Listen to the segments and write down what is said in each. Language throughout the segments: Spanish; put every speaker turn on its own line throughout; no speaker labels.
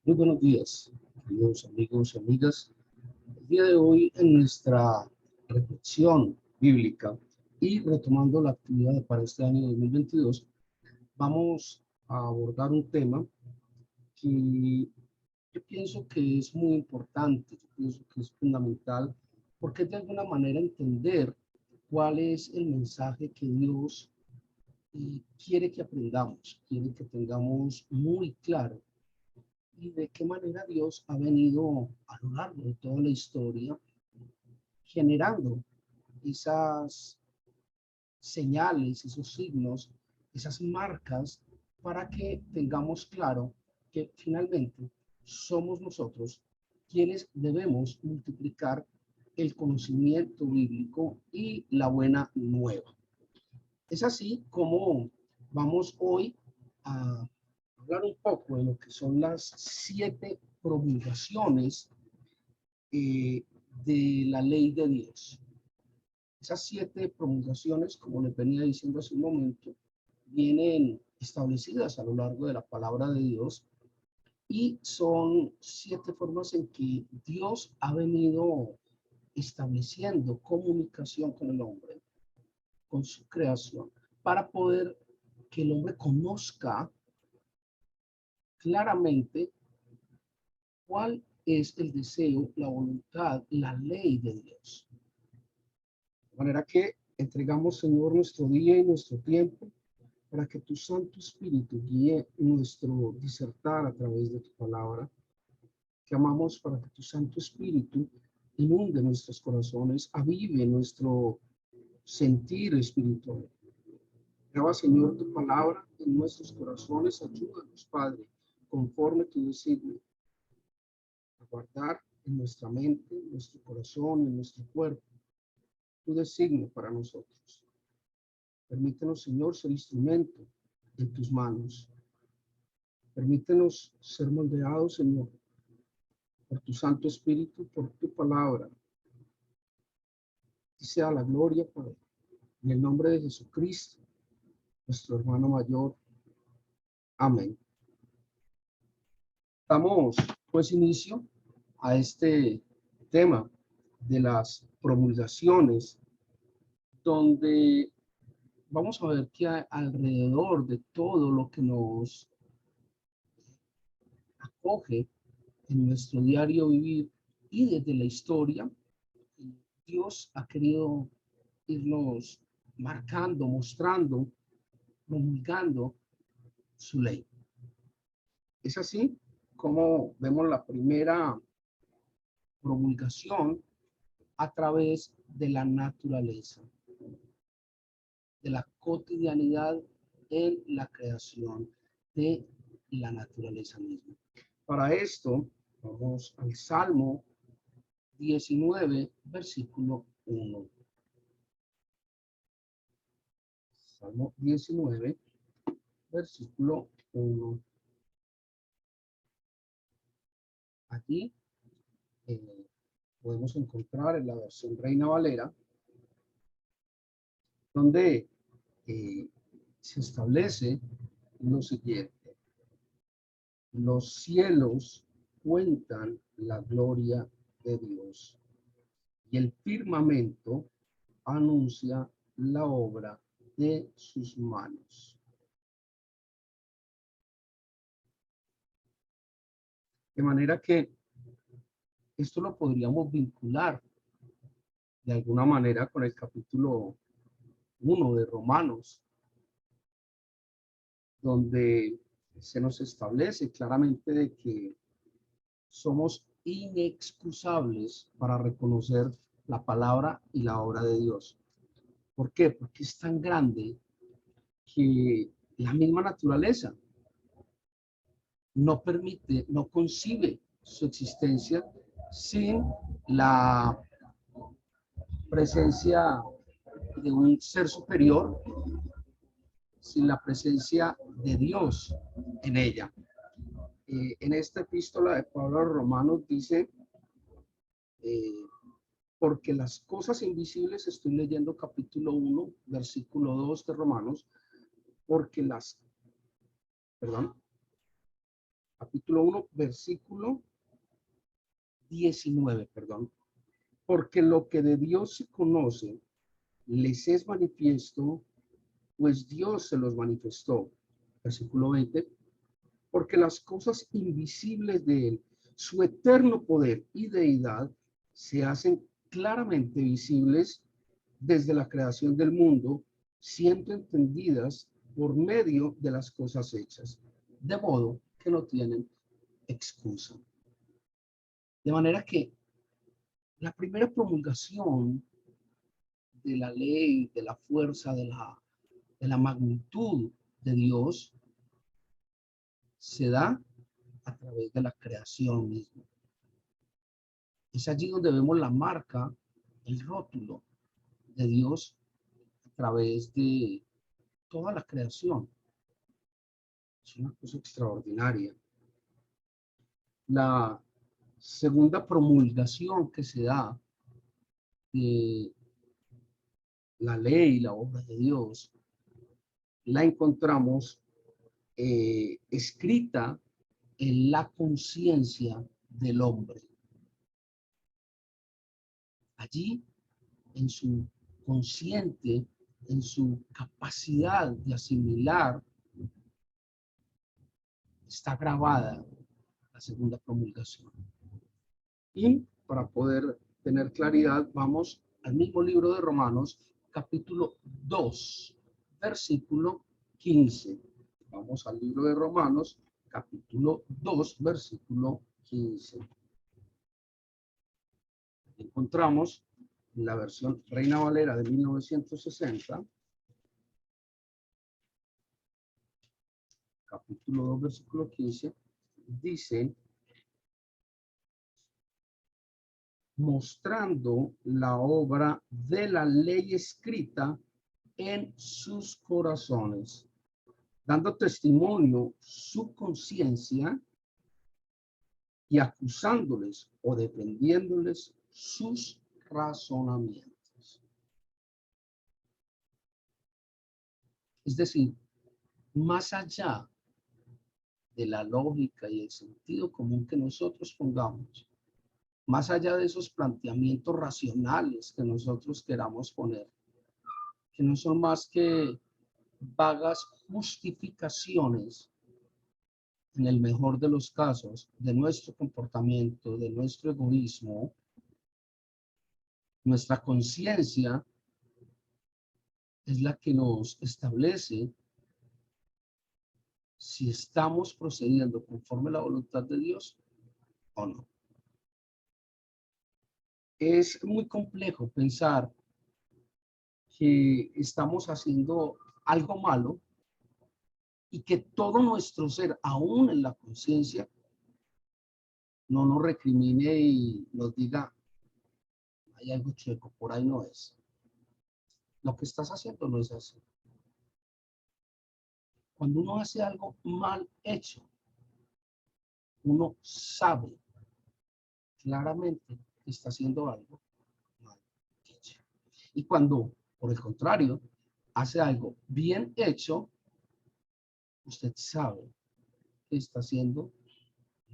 Muy buenos días, queridos amigos y amigas. El día de hoy, en nuestra reflexión bíblica y retomando la actividad para este año 2022, vamos a abordar un tema que yo pienso que es muy importante, yo pienso que es fundamental, porque es de alguna manera entender cuál es el mensaje que Dios quiere que aprendamos, quiere que tengamos muy claro y de qué manera Dios ha venido a lo largo de toda la historia generando esas señales, esos signos, esas marcas para que tengamos claro que finalmente somos nosotros quienes debemos multiplicar el conocimiento bíblico y la buena nueva. Es así como vamos hoy a hablar un poco de lo que son las 7 promulgaciones eh, de la ley de Dios. Esas 7 promulgaciones, como les venía diciendo hace un momento, vienen establecidas a lo largo de la palabra de Dios y son 7 formas en que Dios ha venido estableciendo comunicación con el hombre, con su creación, para poder que el hombre conozca claramente cuál es el deseo, la voluntad, la ley de Dios. De manera que entregamos, Señor, nuestro día y nuestro tiempo para que tu Santo Espíritu guíe nuestro disertar a través de tu palabra. Clamamos para que tu Santo Espíritu inunde nuestros corazones, avive nuestro sentir espiritual. Graba, Señor, tu palabra en nuestros corazones. Ayúdanos, Padre, conforme tu designio, a guardar en nuestra mente, en nuestro corazón, en nuestro cuerpo, tu designio para nosotros. Permítenos, Señor, ser instrumento en tus manos. Permítenos ser moldeados, Señor, por tu Santo Espíritu, por tu palabra. Y sea la gloria, Padre, en el nombre de Jesucristo, nuestro hermano mayor. Amén. Damos, pues, inicio a este tema de las promulgaciones, donde vamos a ver que alrededor de todo lo que nos acoge en nuestro diario vivir y desde la historia, Dios ha querido irnos marcando, mostrando, promulgando su ley. Es así como vemos la primera promulgación a través de la naturaleza, de la cotidianidad en la creación de la naturaleza misma. Para esto, vamos al Salmo 19, versículo 1. Salmo 19, versículo 1. Aquí podemos encontrar en la versión Reina Valera, donde se establece lo siguiente: los cielos cuentan la gloria de Dios y el firmamento anuncia la obra de sus manos. De manera que esto lo podríamos vincular de alguna manera con el capítulo 1 de Romanos, donde se nos establece claramente de que somos inexcusables para reconocer la palabra y la obra de Dios. ¿Por qué? Porque es tan grande que la misma naturaleza no permite, no concibe su existencia sin la presencia de un ser superior, sin la presencia de Dios en ella. En esta epístola de Pablo a los Romanos dice, porque las cosas invisibles, estoy leyendo capítulo 1, versículo 2 de Romanos, porque las, perdón, capítulo 1, versículo 19, perdón. Porque lo que de Dios se conoce les es manifiesto, pues Dios se los manifestó. Versículo 20. Porque las cosas invisibles de él, su eterno poder y deidad, se hacen claramente visibles desde la creación del mundo, siendo entendidas por medio de las cosas hechas, de modo que no tienen excusa. De manera que la primera promulgación de la ley, de la fuerza, de la magnitud de Dios, se da a través de la creación misma. Es allí donde vemos la marca, el rótulo de Dios a través de toda la creación. Es una cosa extraordinaria. La segunda promulgación que se da de la ley, la obra de Dios, la encontramos escrita en la conciencia del hombre. Allí, en su consciente, en su capacidad de asimilar, está grabada la segunda promulgación. Y para poder tener claridad, vamos al mismo libro de Romanos, capítulo 2, versículo 15. Vamos al libro de Romanos, capítulo 2, versículo 15. Encontramos la versión Reina Valera de 1960, capítulo 2, versículo 15, dice: mostrando la obra de la ley escrita en sus corazones, dando testimonio su conciencia y acusándoles o defendiéndoles sus razonamientos. Es decir, más allá de la lógica y el sentido común que nosotros pongamos, más allá de esos planteamientos racionales que nosotros queramos poner, que no son más que vagas justificaciones, en el mejor de los casos, de nuestro comportamiento, de nuestro egoísmo, nuestra conciencia es la que nos establece si estamos procediendo conforme a la voluntad de Dios o no. Es muy complejo pensar que estamos haciendo algo malo y que todo nuestro ser, aún en la conciencia, no nos recrimine y nos diga: hay algo chueco, por ahí no es. Lo que estás haciendo no es así. Cuando uno hace algo mal hecho, uno sabe claramente que está haciendo algo mal hecho. Y cuando, por el contrario, hace algo bien hecho, usted sabe que está haciendo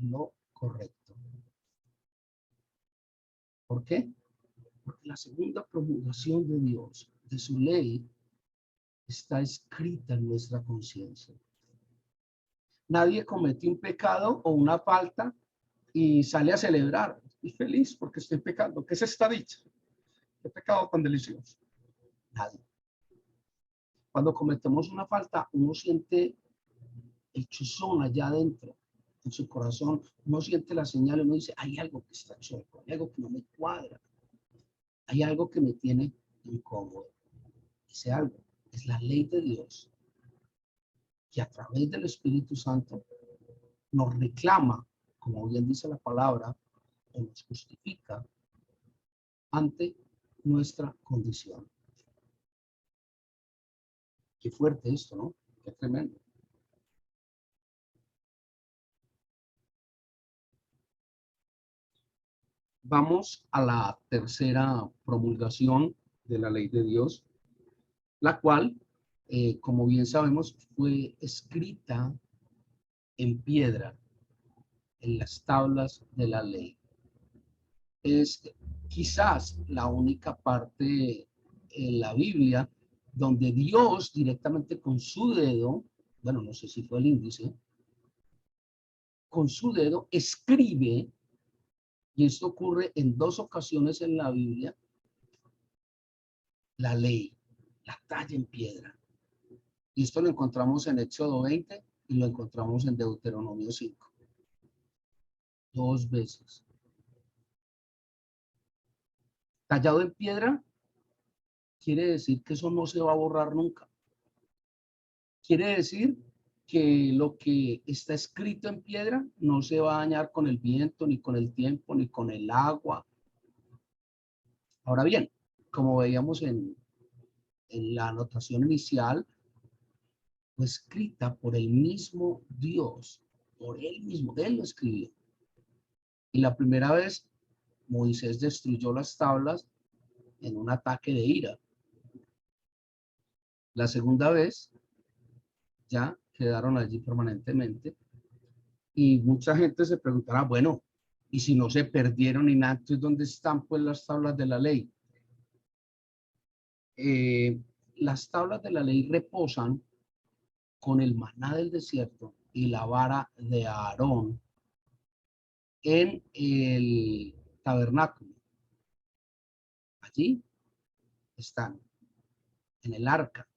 lo correcto. ¿Por qué? Porque la segunda promulgación de Dios, de su ley, está escrita en nuestra conciencia. Nadie comete un pecado o una falta y sale a celebrar. Estoy feliz porque estoy pecando. ¿Qué es esta dicha? ¿Qué pecado tan delicioso? Nadie. Cuando cometemos una falta, uno siente el chuzón allá adentro, en su corazón. Uno siente la señal y uno dice: hay algo que está chueco, hay algo que no me cuadra, hay algo que me tiene incómodo. Ese algo es la ley de Dios, que a través del Espíritu Santo nos reclama, como bien dice la palabra, o nos justifica ante nuestra condición. Qué fuerte esto, ¿no? Qué tremendo. Vamos a la tercera promulgación de la ley de Dios, la cual, como bien sabemos, fue escrita en piedra. en las tablas de la ley. Es quizás la única parte en la Biblia donde Dios directamente con su dedo, bueno, no sé si fue el índice, con su dedo escribe, y esto ocurre en 2 ocasiones en la Biblia, la ley, la talla en piedra. Y esto lo encontramos en Éxodo 20 y lo encontramos en Deuteronomio 5. 2 veces. Tallado en piedra quiere decir que eso no se va a borrar nunca. Quiere decir que lo que está escrito en piedra no se va a dañar con el viento, ni con el tiempo, ni con el agua. Ahora bien, como veíamos en la anotación inicial, fue escrita por el mismo Dios, por él mismo, él lo escribió. Y la primera vez, Moisés destruyó las tablas en un ataque de ira. La segunda vez, ya quedaron allí permanentemente. Y mucha gente se preguntará, bueno, ¿y si no se perdieron ni nada, entonces dónde están pues las tablas de la ley? Las tablas de la ley reposan con el maná del desierto y la vara de Aarón en el tabernáculo. Allí están, en el arca.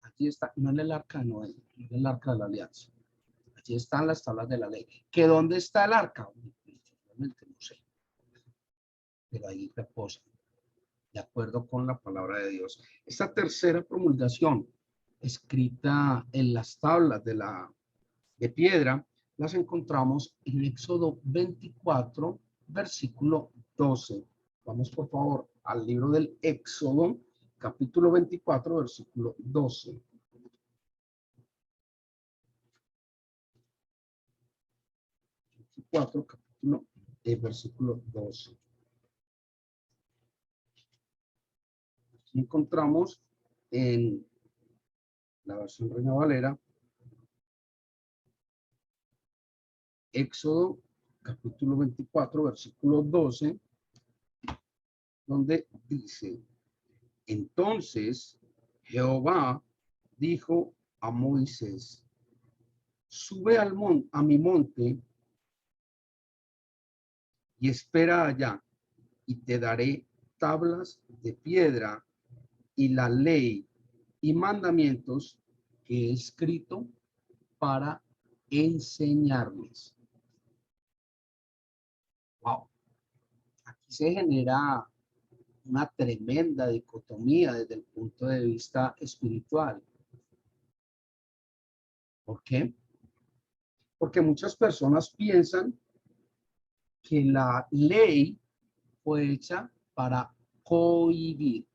Allí está, no en el arca de Noé, en el arca de la alianza. Allí están las tablas de la ley. ¿Que dónde está el arca? Realmente no sé. Pero ahí reposa, de acuerdo con la palabra de Dios. Esta tercera promulgación, escrita en las tablas de piedra, las encontramos en Éxodo 24, versículo 12. Vamos, por favor, al libro del Éxodo, capítulo 24, versículo 12. 24, capítulo, versículo 12. Aquí encontramos en la versión Reina Valera, Éxodo, capítulo 24, versículo 12, donde dice: entonces Jehová dijo a Moisés: sube a mi monte y espera allá, y te daré tablas de piedra y la ley y mandamientos que he escrito para enseñarles. Wow. Aquí se genera una tremenda dicotomía desde el punto de vista espiritual. ¿Por qué? Porque muchas personas piensan que la ley fue hecha para cohibir,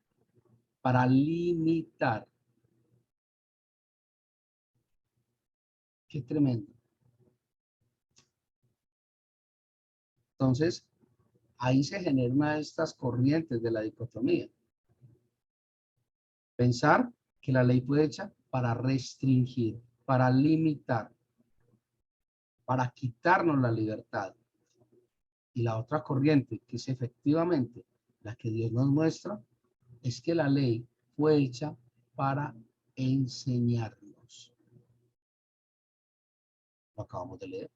para limitar. Qué tremendo. Entonces, ahí se genera una de estas corrientes de la dicotomía. Pensar que la ley fue hecha para restringir, para limitar, para quitarnos la libertad. Y la otra corriente, que es efectivamente la que Dios nos muestra, es que la ley fue hecha para enseñarnos. Lo acabamos de leer.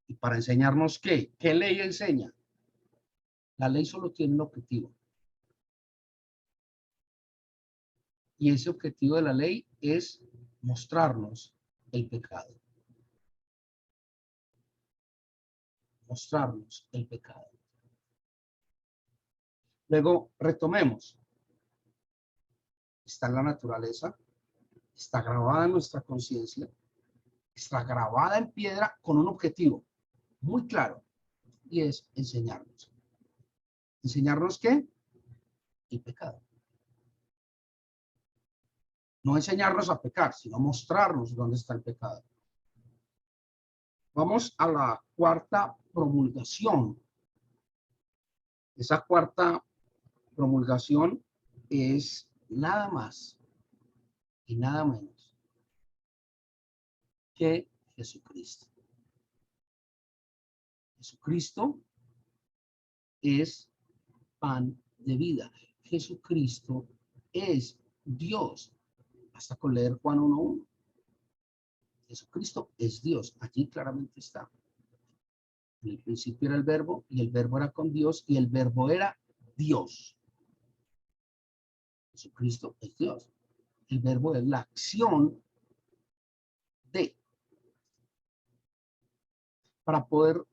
¿Y para enseñarnos qué? ¿Qué ley enseña? La ley solo tiene un objetivo. Y ese objetivo de la ley es mostrarnos el pecado. Mostrarnos el pecado. Luego, retomemos. Está en la naturaleza, está grabada en nuestra conciencia, está grabada en piedra con un objetivo muy claro, y es enseñarnos. ¿Enseñarnos qué? El pecado. No enseñarnos a pecar, sino mostrarnos dónde está el pecado. Vamos a la cuarta promulgación. Esa cuarta promulgación es nada más y nada menos que Jesucristo. Jesucristo es pan de vida. Jesucristo es Dios. Basta con leer Juan 1:1. Jesucristo es Dios. Allí claramente está. En el principio era el verbo y el verbo era con Dios y el verbo era Dios. Jesucristo es Dios. El verbo es la acción de. Para poder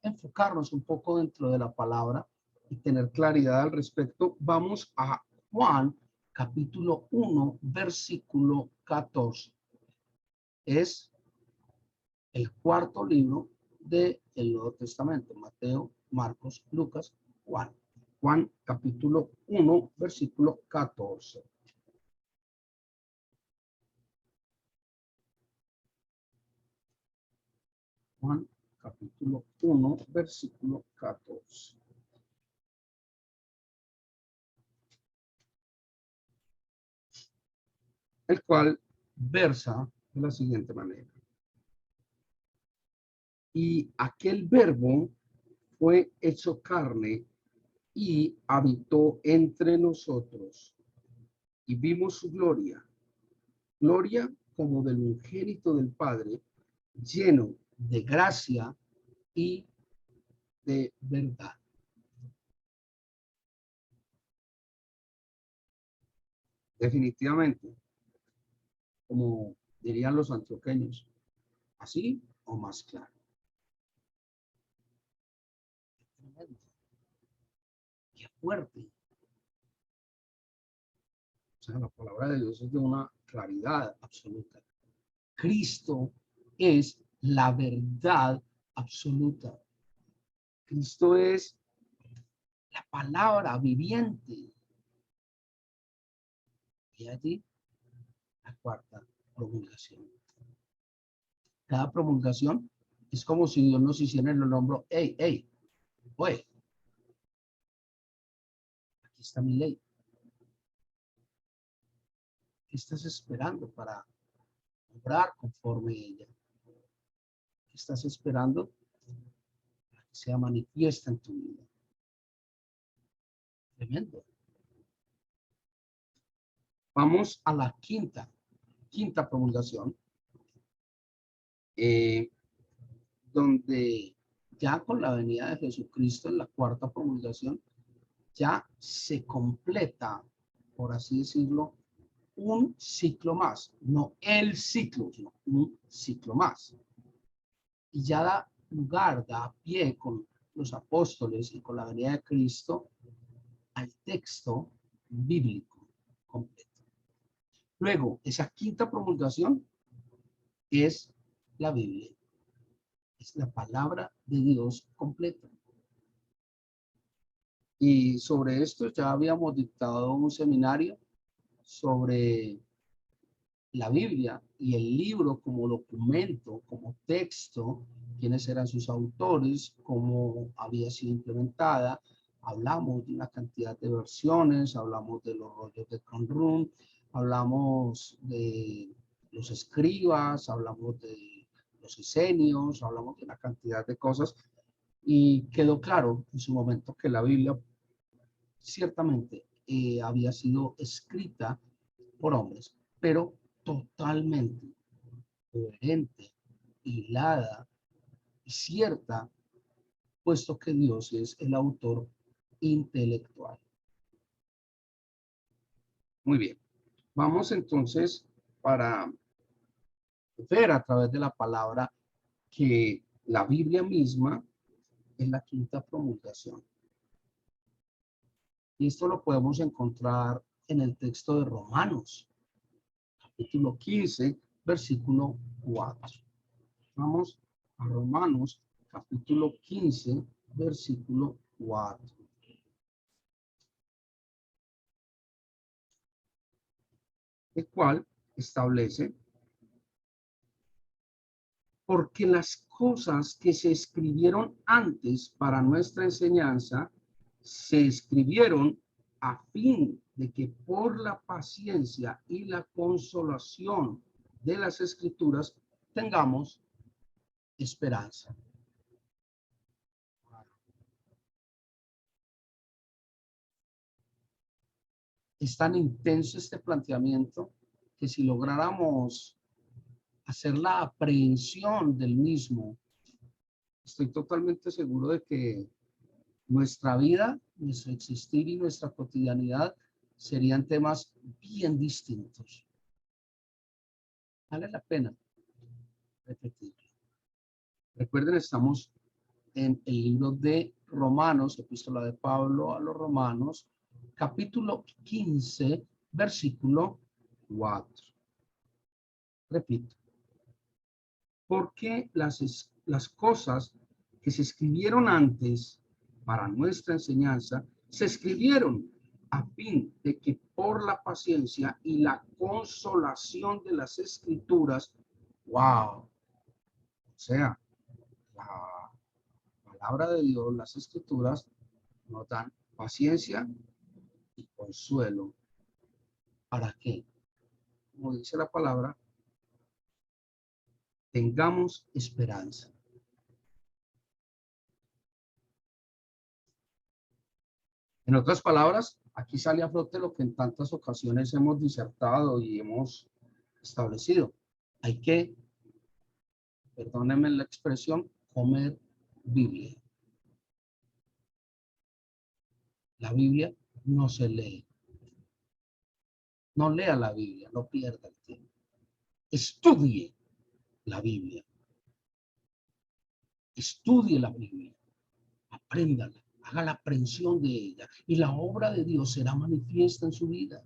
enfocarnos un poco dentro de la palabra y tener claridad al respecto, vamos a Juan capítulo 1, versículo 14. Es el cuarto libro del Nuevo Testamento: Mateo, Marcos, Lucas, Juan. Juan capítulo 1, versículo 14. Juan capítulo 1, versículo 14. El cual versa de la siguiente manera. Y aquel verbo fue hecho carne y habitó entre nosotros. Y vimos su gloria, gloria como del unigénito del Padre, lleno de gracia y de verdad. Definitivamente, como dirían los antioqueños, así o más claro. Qué fuerte. O sea, la palabra de Dios es de una claridad absoluta. Cristo es la verdad absoluta. Cristo es la palabra viviente. Y allí la cuarta promulgación. Cada promulgación es como si Dios nos hiciera en el hombro: hey, hey, oye, aquí está mi ley. ¿Qué estás esperando para obrar conforme a ella? ¿Qué estás esperando para que sea manifiesta en tu vida? Tremendo. Vamos a la quinta promulgación, donde ya con la venida de Jesucristo en la cuarta promulgación, ya se completa, por así decirlo, un ciclo más, no el ciclo, sino un ciclo más. Y ya da lugar, da pie con los apóstoles y con la venida de Cristo al texto bíblico completo. Luego, esa quinta promulgación es la Biblia, es la palabra de Dios completa. Y sobre esto ya habíamos dictado un seminario sobre la Biblia y el libro como documento, como texto, quiénes eran sus autores, cómo había sido implementada. Hablamos de una cantidad de versiones, hablamos de los rollos de Qumran, hablamos de los escribas, hablamos de los esenios, hablamos de una cantidad de cosas, y quedó claro en su momento que la Biblia ciertamente había sido escrita por hombres, pero totalmente coherente, hilada y cierta, puesto que Dios es el autor intelectual. Muy bien, vamos entonces para ver a través de la palabra que la Biblia misma es la quinta promulgación. Y esto lo podemos encontrar en el texto de Romanos, capítulo 15, versículo 4. Vamos a Romanos, capítulo 15, versículo 4. El cual establece: porque las cosas que se escribieron antes para nuestra enseñanza se escribieron a fin de que por la paciencia y la consolación de las escrituras tengamos esperanza. Es tan intenso este planteamiento que si lográramos hacer la aprehensión del mismo, estoy totalmente seguro de que nuestra vida, nuestro existir y nuestra cotidianidad serían temas bien distintos. Vale la pena repetirlo. Recuerden, estamos en el libro de Romanos, epístola de Pablo a los Romanos, capítulo 15, versículo 4. Repito, porque las cosas que se escribieron antes para nuestra enseñanza, se escribieron a fin de que por la paciencia y la consolación de las escrituras, wow, o sea, la palabra de Dios, las escrituras nos dan paciencia y consuelo. ¿Para qué? Como dice la palabra, tengamos esperanza. En otras palabras, aquí sale a flote lo que en tantas ocasiones hemos disertado y hemos establecido. Hay que, perdónenme la expresión, comer Biblia. La Biblia no se lee. No lea la Biblia, no pierda el tiempo. Estudie la Biblia. Estudie la Biblia. Apréndala. Haga la aprehensión de ella. Y la obra de Dios será manifiesta en su vida.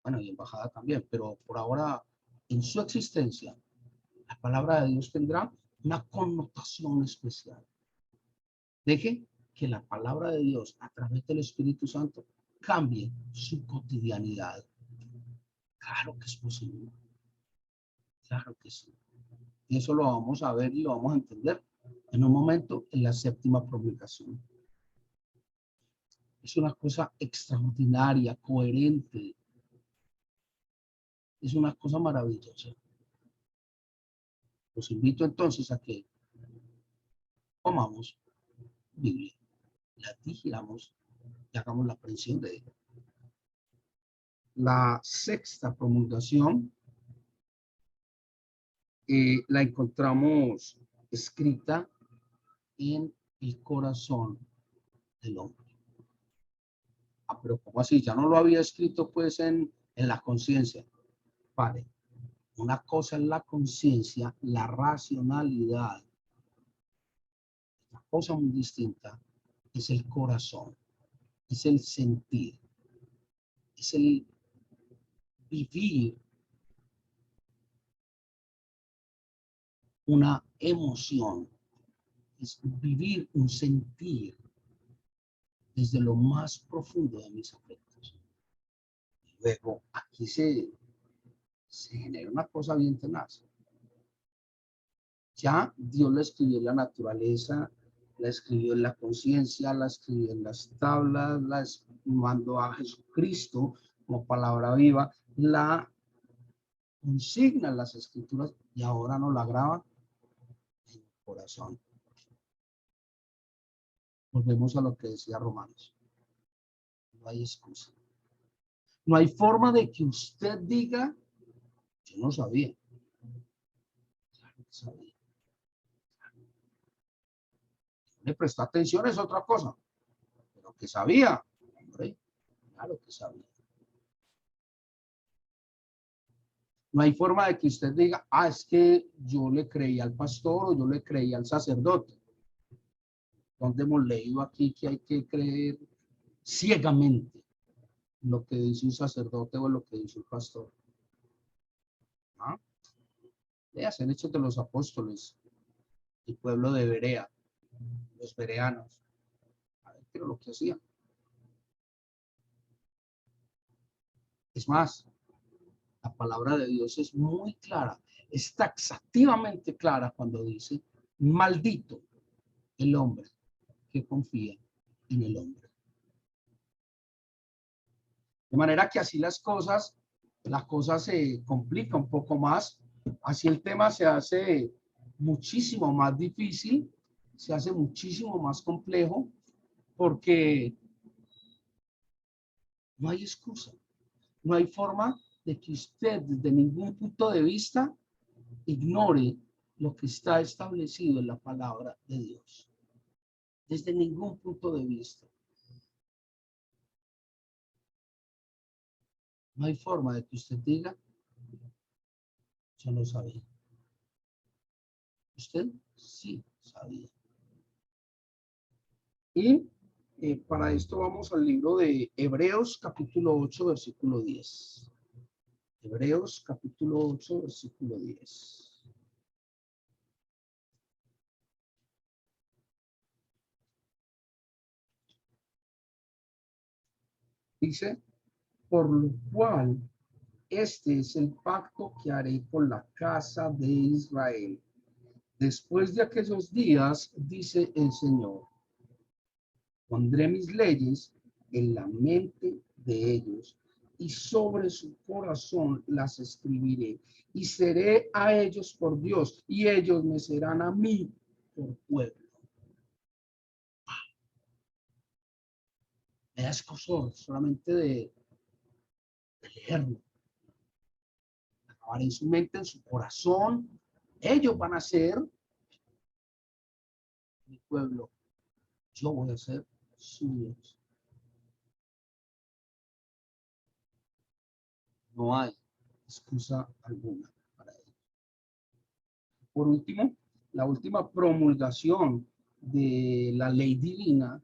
Bueno, y en bajada también, pero por ahora, en su existencia, la palabra de Dios tendrá una connotación especial. Deje que la palabra de Dios, a través del Espíritu Santo, cambie su cotidianidad. Claro que es posible. Claro que sí. Y eso lo vamos a ver y lo vamos a entender en un momento en la séptima promulgación. Es una cosa extraordinaria, coherente. Es una cosa maravillosa. Los invito entonces a que tomamos Biblia, la digiramos y hagamos la aprehensión de ella. La sexta promulgación la encontramos escrita en el corazón del hombre. Ah, pero ¿cómo así? Ya no lo había escrito pues en la conciencia. Vale, una cosa es la conciencia, la racionalidad. Una cosa muy distinta es el corazón, es el sentir, es el vivir una emoción, es vivir un sentir desde lo más profundo de mis afectos. Luego, aquí se genera una cosa bien tenaz. Ya Dios la escribió en la naturaleza, la escribió en la conciencia, la escribió en las tablas, la mandó a Jesucristo como palabra viva, la consigna en las escrituras y ahora nos la graba en el corazón. Volvemos a lo que decía Romanos. No hay excusa. No hay forma de que usted diga, yo no sabía. Claro que sabía. Le prestó atención es otra cosa, pero que sabía, hombre, claro que sabía. No hay forma de que usted diga, ah, es que yo le creí al pastor o yo le creí al sacerdote. Donde hemos leído aquí que hay que creer ciegamente lo que dice un sacerdote o lo que dice un pastor. ¿Ah? Leas en Hechos de los Apóstoles, el pueblo de Berea, los bereanos. A ver, pero lo que hacían. Es más, la palabra de Dios es muy clara, es taxativamente clara cuando dice, maldito el hombre que confía en el hombre. De manera que así la cosa se complica un poco más, así el tema se hace muchísimo más difícil, se hace muchísimo más complejo, porque no hay excusa, no hay forma de que usted desde ningún punto de vista ignore lo que está establecido en la palabra de Dios. Desde ningún punto de vista. No hay forma de que usted diga, yo no sabía. Usted sí sabía. Y para esto vamos al libro de Hebreos capítulo 8, versículo 10. Hebreos capítulo 8, versículo 10. Dice, por lo cual, este es el pacto que haré con la casa de Israel. Después de aquellos días, dice el Señor, pondré mis leyes en la mente de ellos y sobre su corazón las escribiré y seré a ellos por Dios y ellos me serán a mí por pueblo. Me da escozor solamente de leerlo, acabar en su mente, en su corazón. Ellos van a ser mi pueblo, yo voy a ser su Dios. No hay excusa alguna para ello. Por último, la última promulgación de la ley divina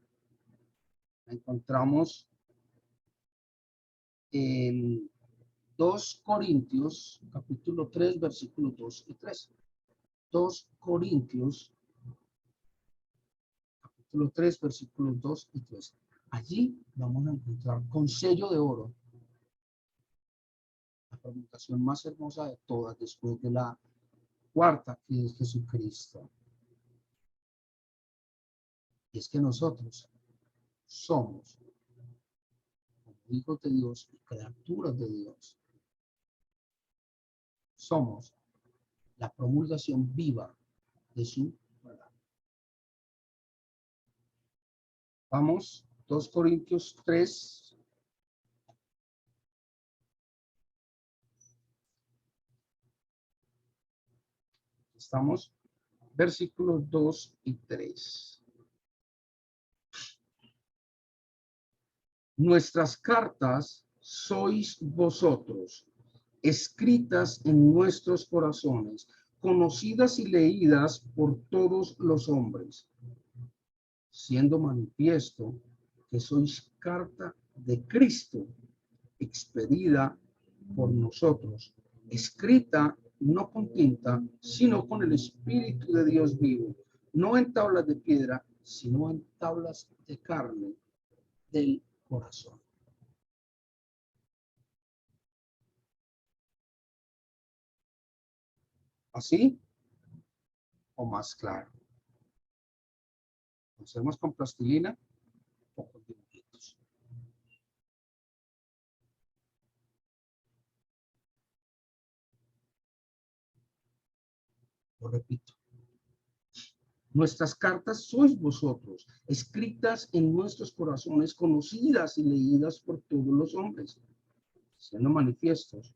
la encontramos en 2 Corintios, capítulo 3, versículos 2 y 3. 2 Corintios, capítulo 3, versículos 2 y 3. Allí vamos a encontrar con sello de oro la promulgación más hermosa de todas, después de la cuarta, que es Jesucristo. Y es que nosotros somos hijos de Dios y criaturas de Dios. Somos la promulgación viva de su palabra. Vamos, 2 Corintios 3. Estamos, versículos 2 y 3. Nuestras cartas sois vosotros, escritas en nuestros corazones, conocidas y leídas por todos los hombres, siendo manifiesto que sois carta de Cristo, expedida por nosotros, escrita no con tinta, sino con el Espíritu de Dios vivo, no en tablas de piedra, sino en tablas de carne del corazón. ¿Así o más claro? Lo hacemos con plastilina o con dibujitos. Lo repito. Nuestras cartas sois vosotros, escritas en nuestros corazones, conocidas y leídas por todos los hombres, siendo manifiestos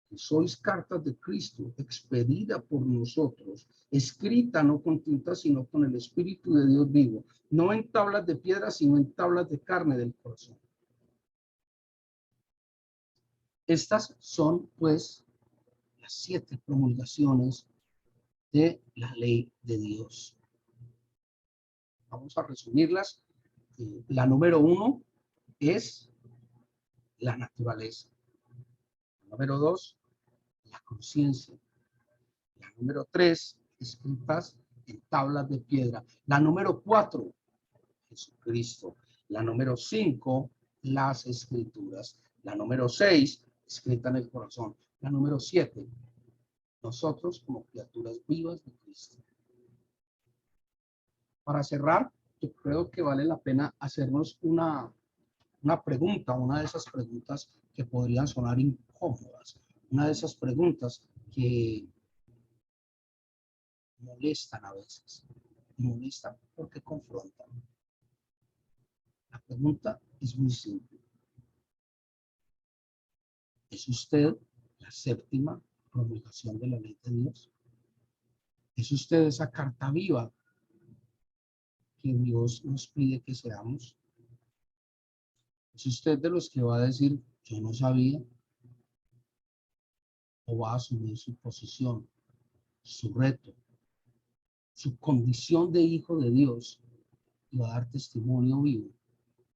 que sois cartas de Cristo, expedida por nosotros, escrita no con tinta, sino con el Espíritu de Dios vivo, no en tablas de piedra, sino en tablas de carne del corazón. Estas son, pues, las 7 promulgaciones de la ley de Dios. Vamos a resumirlas. La número 1 es la naturaleza. La número 2, la conciencia. La número 3, escritas en tablas de piedra. La número 4, Jesucristo. La número 5, las escrituras. La número 6, escrita en el corazón. La número 7, nosotros como criaturas vivas de Cristo. Para cerrar, yo creo que vale la pena hacernos una pregunta, una de esas preguntas que podrían sonar incómodas, una de esas preguntas que molestan a veces. Molestan porque confrontan. La pregunta es muy simple. ¿Es usted la séptima promulgación de la ley de Dios? ¿Es usted esa carta viva que Dios nos pide que seamos? ¿Es usted de los que va a decir, yo no sabía? ¿O va a asumir su posición, su reto, su condición de hijo de Dios y va a dar testimonio vivo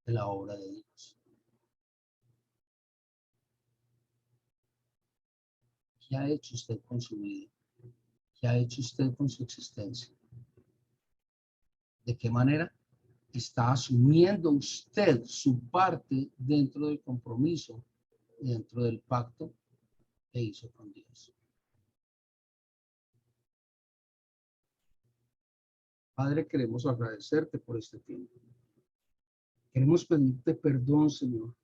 de la obra de Dios? ¿Qué ha hecho usted con su vida? ¿Qué ha hecho usted con su existencia? ¿De qué manera está asumiendo usted su parte dentro del compromiso, dentro del pacto que hizo con Dios? Padre, queremos agradecerte por este tiempo. Queremos pedirte perdón, Señor,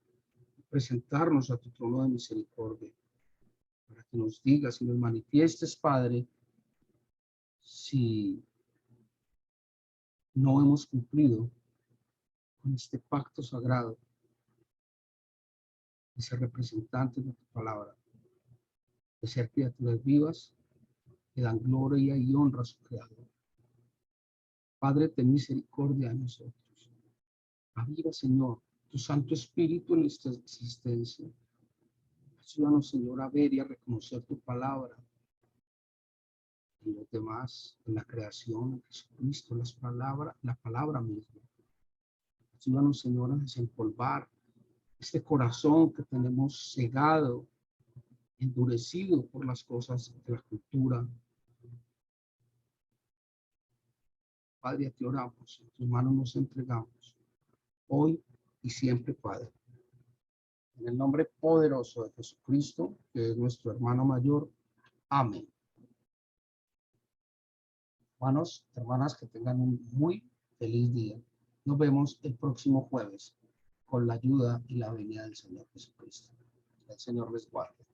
presentarnos a tu trono de misericordia, para que nos digas y nos manifiestes, Padre, si no hemos cumplido con este pacto sagrado de ser representantes de tu palabra, de ser criaturas vivas que dan gloria y honra a su Creador. Padre, ten misericordia de nosotros. Aviva, Señor, tu Santo Espíritu en esta existencia. Ayúdanos, Señor, a ver y a reconocer tu palabra en los demás, en la creación, en Jesucristo, la palabra misma. Ayúdanos, Señor, a desempolvar este corazón que tenemos cegado, endurecido por las cosas de la cultura. Padre, te oramos, en tus manos nos entregamos, hoy y siempre, Padre. En el nombre poderoso de Jesucristo, que es nuestro hermano mayor. Amén. Hermanos, hermanas, que tengan un muy feliz día. Nos vemos el próximo jueves con la ayuda y la venida del Señor Jesucristo. El Señor les guarde.